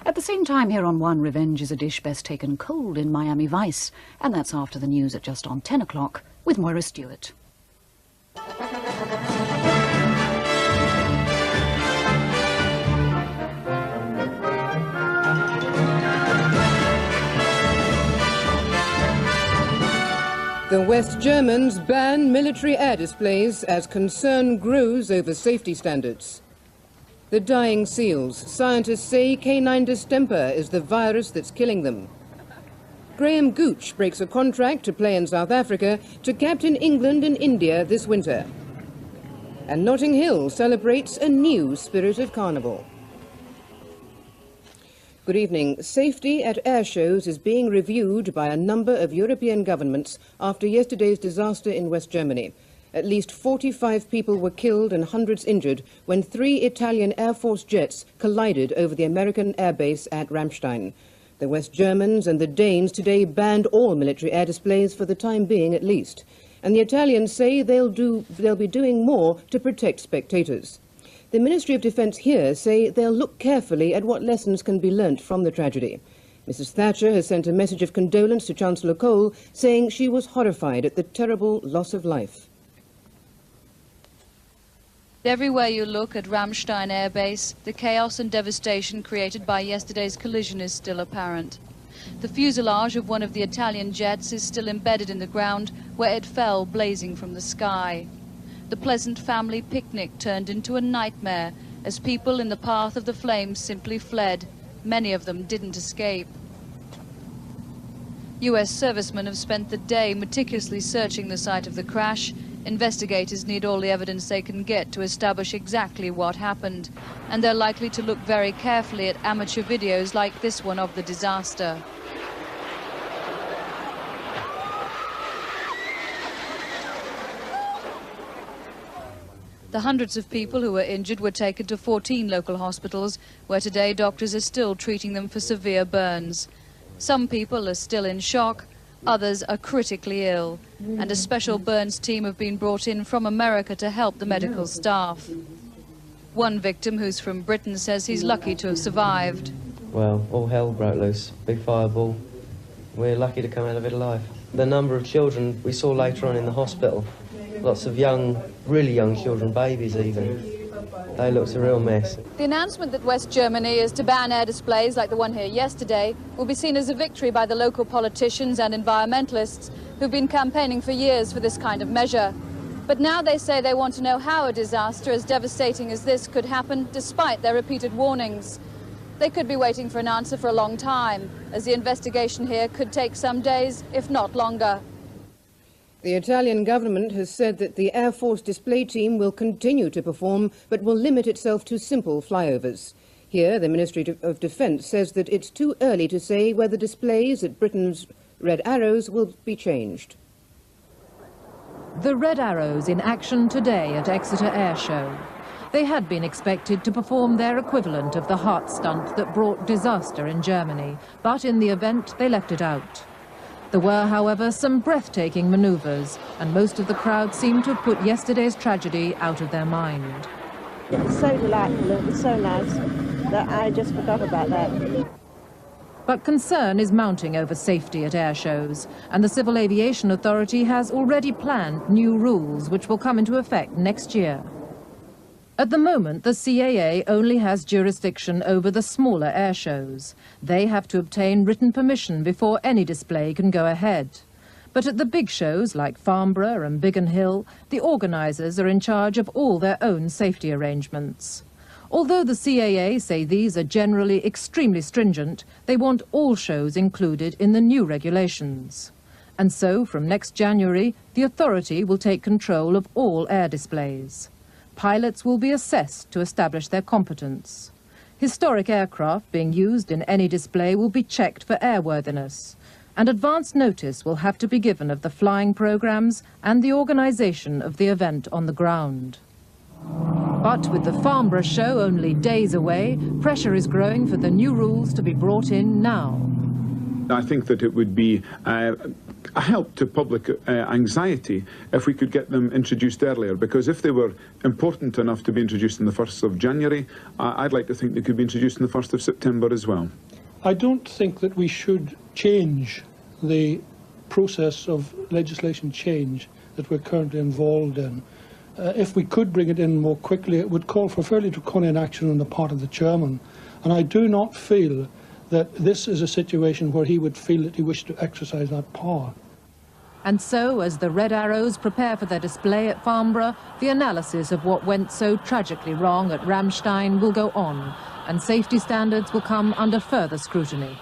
At the same time, here on One, revenge is a dish best taken cold in Miami Vice. And that's after the news at just on 10 o'clock with Moira Stewart. The West Germans ban military air displays as concern grows over safety standards. The dying seals. Scientists say canine distemper is the virus that's killing them. Graham Gooch breaks a contract to play in South Africa to captain England and India this winter. And Notting Hill celebrates a new spirit of carnival. Good evening. Safety at air shows is being reviewed by a number of European governments after yesterday's disaster in West Germany. At least 45 people were killed and hundreds injured when 3 Italian Air Force jets collided over the American airbase at Ramstein. The West Germans and the Danes today banned all military air displays for the time being at least. And the Italians say they'll be doing more to protect spectators. The Ministry of Defence here say they'll look carefully at what lessons can be learnt from the tragedy. Mrs. Thatcher has sent a message of condolence to Chancellor Kohl, saying she was horrified at the terrible loss of life. Everywhere you look at Ramstein Air Base, the chaos and devastation created by yesterday's collision is still apparent. The fuselage of one of the Italian jets is still embedded in the ground where it fell blazing from the sky. The pleasant family picnic turned into a nightmare as people in the path of the flames simply fled. Many of them didn't escape. US servicemen have spent the day meticulously searching the site of the crash. Investigators need all the evidence they can get to establish exactly what happened, and they're likely to look very carefully at amateur videos like this one of the disaster. The hundreds of people who were injured were taken to 14 local hospitals, where today doctors are still treating them for severe burns. Some people are still in shock, others are critically ill, and a special burns team have been brought in from America to help the medical staff. One victim, who's from Britain, says he's lucky to have survived. Well, all hell broke loose, big fireball. We're lucky to come out of it alive. The number of children we saw later on in the hospital, lots of young, really young children, babies even. They looked a real mess. The announcement that West Germany is to ban air displays like the one here yesterday will be seen as a victory by the local politicians and environmentalists who've been campaigning for years for this kind of measure. But now they say they want to know how a disaster as devastating as this could happen despite their repeated warnings. They could be waiting for an answer for a long time, as the investigation here could take some days, if not longer. The Italian government has said that the Air Force display team will continue to perform, but will limit itself to simple flyovers. Here, the Ministry of Defence says that it's too early to say whether displays at Britain's Red Arrows will be changed. The Red Arrows in action today at Exeter Air Show. They had been expected to perform their equivalent of the heart stunt that brought disaster in Germany, but in the event they left it out. There were, however, some breathtaking manoeuvres, and most of the crowd seemed to have put yesterday's tragedy out of their mind. It was so delightful, it was so nice that I just forgot about that. But concern is mounting over safety at air shows, and the Civil Aviation Authority has already planned new rules which will come into effect next year. At the moment, the CAA only has jurisdiction over the smaller air shows. They have to obtain written permission before any display can go ahead. But at the big shows like Farnborough and Biggin Hill, the organisers are in charge of all their own safety arrangements. Although the CAA say these are generally extremely stringent, they want all shows included in the new regulations. And so, from next January, the authority will take control of all air displays. Pilots will be assessed to establish their competence. Historic aircraft being used in any display will be checked for airworthiness, and advance notice will have to be given of the flying programs and the organisation of the event on the ground. But with the Farnborough show only days away, pressure is growing for the new rules to be brought in now. I think that it would be a help to public anxiety if we could get them introduced earlier, because if they were important enough to be introduced on the 1st of January, I'd like to think they could be introduced on the 1st of September as well. I don't think that we should change the process of legislation change that we're currently involved in. If we could bring it in more quickly, it would call for fairly draconian action on the part of the chairman. And I do not feel that this is a situation where he would feel that he wished to exercise that power. And so, as the Red Arrows prepare for their display at Farnborough, the analysis of what went so tragically wrong at Ramstein will go on, and safety standards will come under further scrutiny.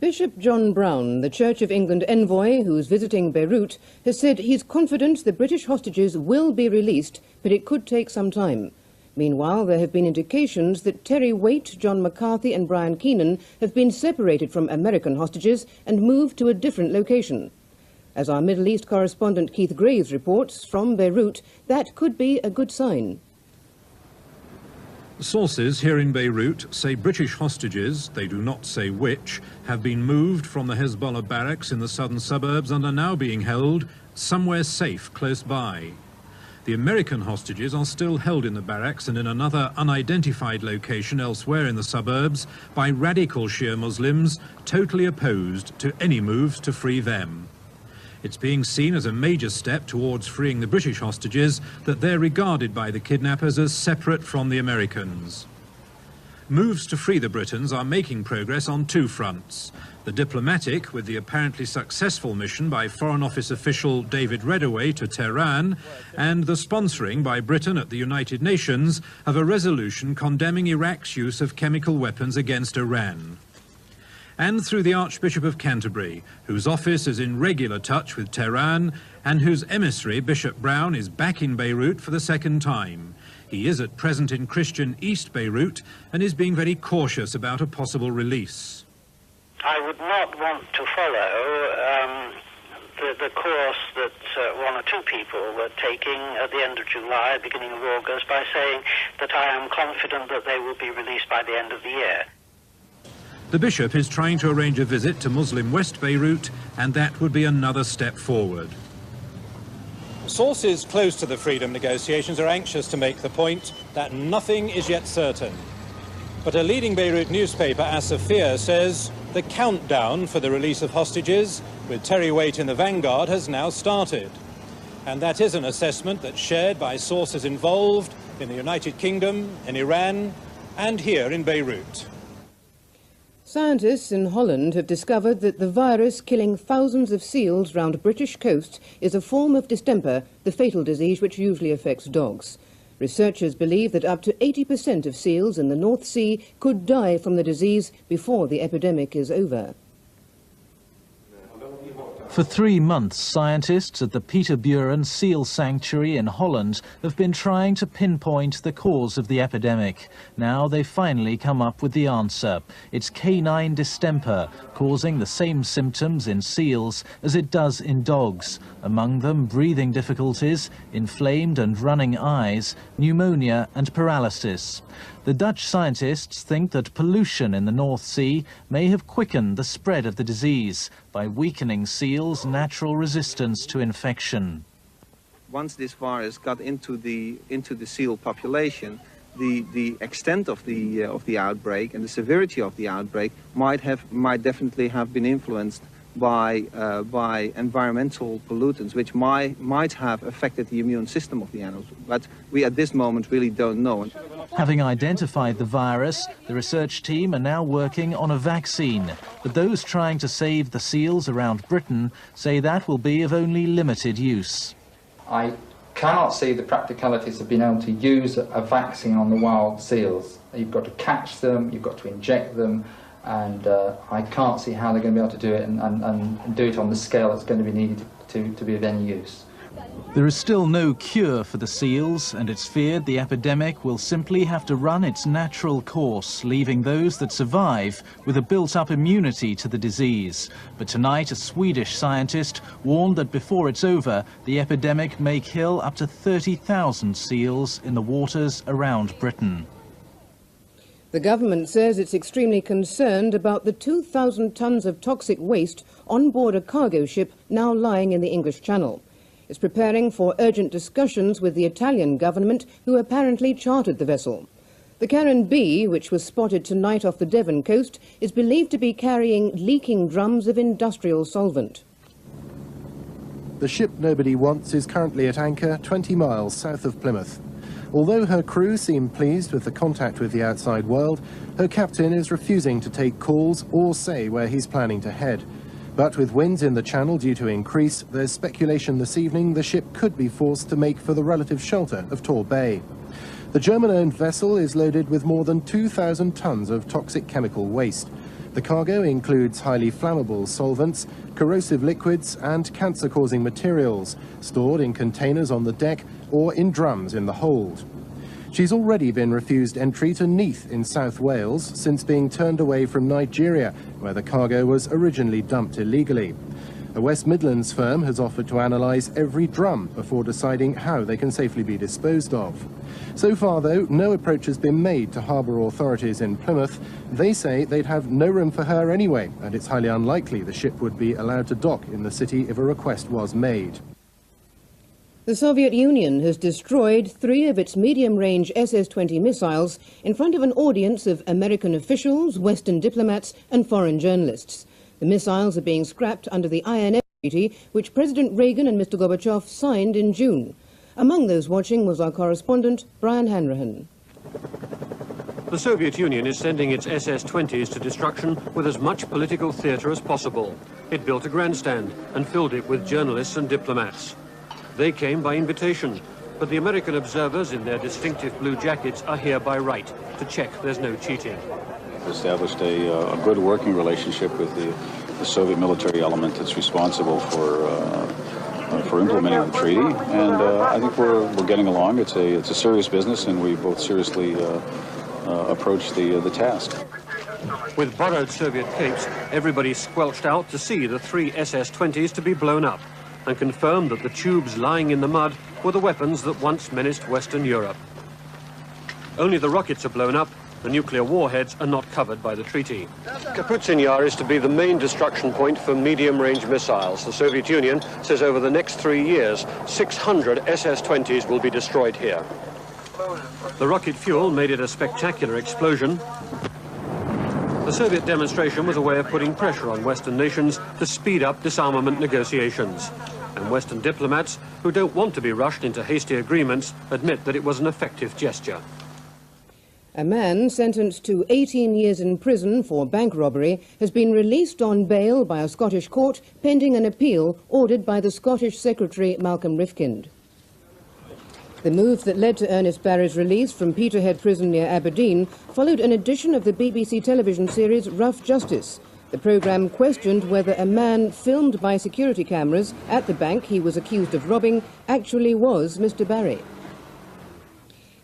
Bishop John Brown, the Church of England envoy who's visiting Beirut, has said he's confident the British hostages will be released, but it could take some time. Meanwhile, there have been indications that Terry Waite, John McCarthy and Brian Keenan have been separated from American hostages and moved to a different location. As our Middle East correspondent Keith Graves reports from Beirut, that could be a good sign. Sources here in Beirut say British hostages, they do not say which, have been moved from the Hezbollah barracks in the southern suburbs and are now being held somewhere safe close by. The American hostages are still held in the barracks and in another unidentified location elsewhere in the suburbs by radical Shia Muslims totally opposed to any moves to free them. It's being seen as a major step towards freeing the British hostages that they're regarded by the kidnappers as separate from the Americans. Moves to free the Britons are making progress on two fronts. The diplomatic, with the apparently successful mission by Foreign Office official David Reddaway to Tehran, and the sponsoring by Britain at the United Nations of a resolution condemning Iraq's use of chemical weapons against Iran. And through the Archbishop of Canterbury, whose office is in regular touch with Tehran and whose emissary, Bishop Brown, is back in Beirut for the second time. He is at present in Christian East Beirut and is being very cautious about a possible release. I would not want to follow the course that one or two people were taking at the end of July, beginning of August, by saying that I am confident that they will be released by the end of the year. The bishop is trying to arrange a visit to Muslim West Beirut, and that would be another step forward. Sources close to the freedom negotiations are anxious to make the point that nothing is yet certain. But a leading Beirut newspaper, As-Safir, says the countdown for the release of hostages, with Terry Waite in the vanguard, has now started. And that is an assessment that's shared by sources involved in the United Kingdom, in Iran, and here in Beirut. Scientists in Holland have discovered that the virus killing thousands of seals round British coasts is a form of distemper, the fatal disease which usually affects dogs. Researchers believe that up to 80% of seals in the North Sea could die from the disease before the epidemic is over. For 3 months, scientists at the Pieterburen Seal Sanctuary in Holland have been trying to pinpoint the cause of the epidemic. Now they've finally come up with the answer. It's canine distemper, causing the same symptoms in seals as it does in dogs. Among them, breathing difficulties, inflamed and running eyes, pneumonia and paralysis. The Dutch scientists think that pollution in the North Sea may have quickened the spread of the disease by weakening seals' natural resistance to infection. Once this virus got into the seal population, the extent of the outbreak and the severity of the outbreak might definitely have been influenced by environmental pollutants, which might have affected the immune system of the animals. But we at this moment really don't know. Having identified the virus, the research team are now working on a vaccine. But those trying to save the seals around Britain say that will be of only limited use. I cannot see the practicalities of being able to use a vaccine on the wild seals. You've got to catch them, you've got to inject them, and I can't see how they're going to be able to do it and do it on the scale that's going to be needed to be of any use. There is still no cure for the seals, and it's feared the epidemic will simply have to run its natural course, leaving those that survive with a built-up immunity to the disease. But tonight, a Swedish scientist warned that before it's over, the epidemic may kill up to 30,000 seals in the waters around Britain. The government says it's extremely concerned about the 2,000 tons of toxic waste on board a cargo ship now lying in the English Channel. It's preparing for urgent discussions with the Italian government, who apparently chartered the vessel. The Karen B, which was spotted tonight off the Devon coast, is believed to be carrying leaking drums of industrial solvent. The ship nobody wants is currently at anchor 20 miles south of Plymouth. Although her crew seem pleased with the contact with the outside world, her captain is refusing to take calls or say where he's planning to head. But with winds in the channel due to increase, there's speculation this evening the ship could be forced to make for the relative shelter of Tor Bay. The German-owned vessel is loaded with more than 2,000 tons of toxic chemical waste. The cargo includes highly flammable solvents, corrosive liquids and cancer-causing materials, stored in containers on the deck or in drums in the hold. She's already been refused entry to Neath in South Wales since being turned away from Nigeria, where the cargo was originally dumped illegally. A West Midlands firm has offered to analyse every drum before deciding how they can safely be disposed of. So far, though, no approach has been made to harbour authorities in Plymouth. They say they'd have no room for her anyway, and it's highly unlikely the ship would be allowed to dock in the city if a request was made. The Soviet Union has destroyed 3 of its medium-range SS-20 missiles in front of an audience of American officials, Western diplomats and foreign journalists. The missiles are being scrapped under the INF Treaty, which President Reagan and Mr. Gorbachev signed in June. Among those watching was our correspondent, Brian Hanrahan. The Soviet Union is sending its SS-20s to destruction with as much political theatre as possible. It built a grandstand and filled it with journalists and diplomats. They came by invitation, but the American observers in their distinctive blue jackets are here by right to check there's no cheating. Established a good working relationship with the Soviet military element that's responsible for implementing the treaty, and I think we're getting along. It's a serious business, and we both seriously approach the task. With borrowed Soviet capes, everybody squelched out to see the 3 SS-20s to be blown up, and confirmed that the tubes lying in the mud were the weapons that once menaced Western Europe. Only the rockets are blown up. The nuclear warheads are not covered by the treaty. Kapustin Yar is to be the main destruction point for medium-range missiles. The Soviet Union says over the next 3 years, 600 SS-20s will be destroyed here. The rocket fuel made it a spectacular explosion. The Soviet demonstration was a way of putting pressure on Western nations to speed up disarmament negotiations. And Western diplomats, who don't want to be rushed into hasty agreements, admit that it was an effective gesture. A man sentenced to 18 years in prison for bank robbery has been released on bail by a Scottish court pending an appeal ordered by the Scottish Secretary Malcolm Rifkind. The move that led to Ernest Barry's release from Peterhead Prison near Aberdeen followed an edition of the BBC television series Rough Justice. The programme questioned whether a man filmed by security cameras at the bank he was accused of robbing actually was Mr. Barry.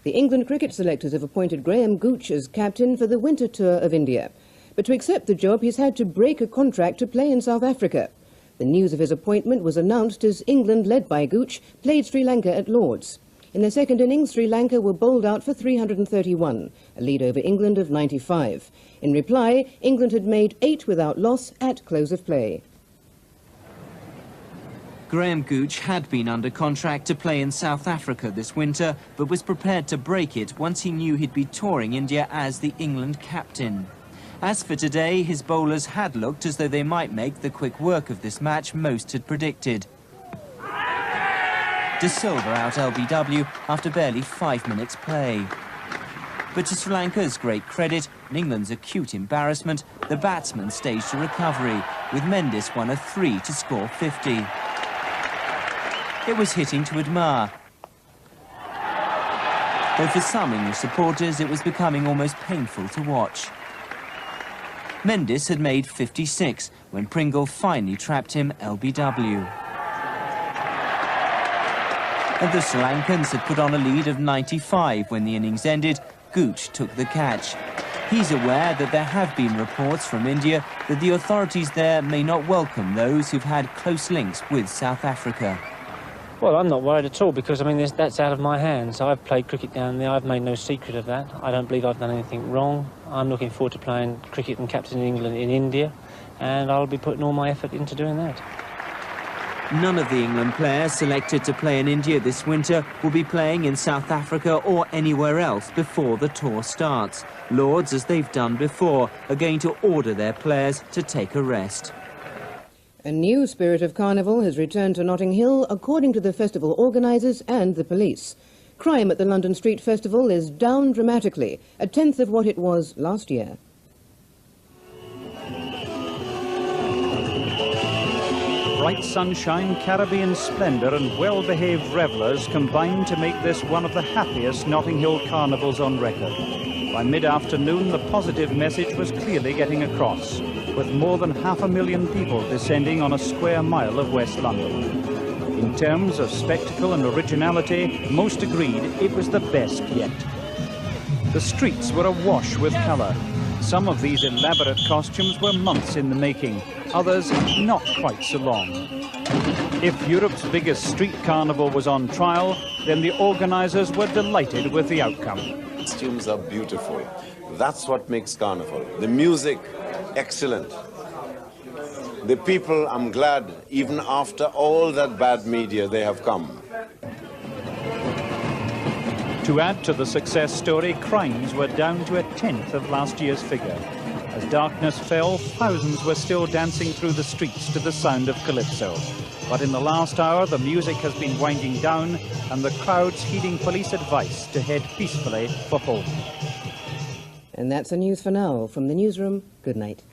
The England cricket selectors have appointed Graham Gooch as captain for the winter tour of India. But to accept the job, he's had to break a contract to play in South Africa. The news of his appointment was announced as England, led by Gooch, played Sri Lanka at Lord's. In their second innings, Sri Lanka were bowled out for 331, a lead over England of 95. In reply, England had made 8 without loss at close of play. Graham Gooch had been under contract to play in South Africa this winter, but was prepared to break it once he knew he'd be touring India as the England captain. As for today, his bowlers had looked as though they might make the quick work of this match most had predicted. De Silva out LBW after barely 5 minutes play. But to Sri Lanka's great credit and England's acute embarrassment, the batsmen staged a recovery, with Mendes one of 3 to score 50. It was hitting to admire. Though for some English supporters, it was becoming almost painful to watch. Mendes had made 56 when Pringle finally trapped him LBW. And the Sri Lankans had put on a lead of 95 when the innings ended. Gooch took the catch. He's aware that there have been reports from India that the authorities there may not welcome those who've had close links with South Africa. Well, I'm not worried at all because, I mean, that's out of my hands. I've played cricket down there. I've made no secret of that. I don't believe I've done anything wrong. I'm looking forward to playing cricket and captaining England in India, and I'll be putting all my effort into doing that. None of the England players selected to play in India this winter will be playing in South Africa or anywhere else before the tour starts. Lords, as they've done before, are going to order their players to take a rest. A new spirit of carnival has returned to Notting Hill, according to the festival organisers and the police. Crime at the London Street Festival is down dramatically, a tenth of what it was last year. Bright sunshine, Caribbean splendour and well-behaved revellers combined to make this one of the happiest Notting Hill carnivals on record. By mid-afternoon, the positive message was clearly getting across, with more than 500,000 people descending on a square mile of West London. In terms of spectacle and originality, most agreed it was the best yet. The streets were awash with colour. Some of these elaborate costumes were months in the making, others not quite so long. If Europe's biggest street carnival was on trial, then the organisers were delighted with the outcome. Costumes are beautiful. That's what makes carnival. The music, excellent. The people, I'm glad, even after all that bad media, they have come. To add to the success story, crimes were down to a tenth of last year's figure. As darkness fell, thousands were still dancing through the streets to the sound of calypso. But in the last hour, the music has been winding down and the crowds heeding police advice to head peacefully for home. And that's the news for now. From the newsroom, good night.